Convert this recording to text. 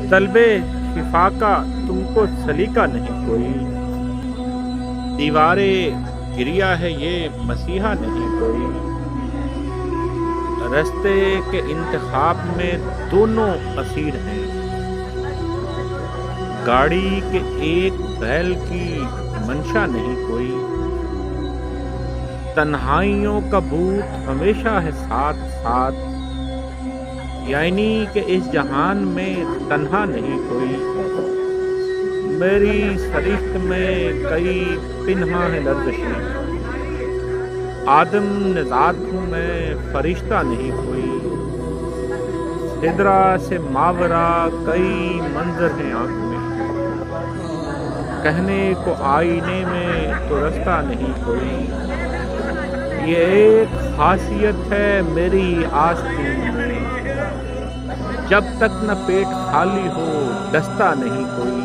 طلبے شفا کا تم کو سلیقہ نہیں کوئی، دیوارے گریا ہے یہ مسیحا نہیں کوئی، رستے کے انتخاب میں دونوں اسیر ہیں، گاڑی کے ایک بیل کی منشا نہیں کوئی، تنہائیوں کا بھوت ہمیشہ ہے ساتھ ساتھ، یعنی کہ اس جہان میں تنہا نہیں کوئی، میری سرشت میں کئی پنہاں ہے لرزشیں، آدم نژاد ہوں میں فرشتہ نہیں کوئی، سدرا سے ماورا کئی منظر ہیں آنکھ میں، کہنے کو آئینے میں تو رستہ نہیں کوئی، یہ ایک خاصیت ہے میری آستین میں، جب تک نہ پیٹ خالی ہو دستہ نہیں کوئی۔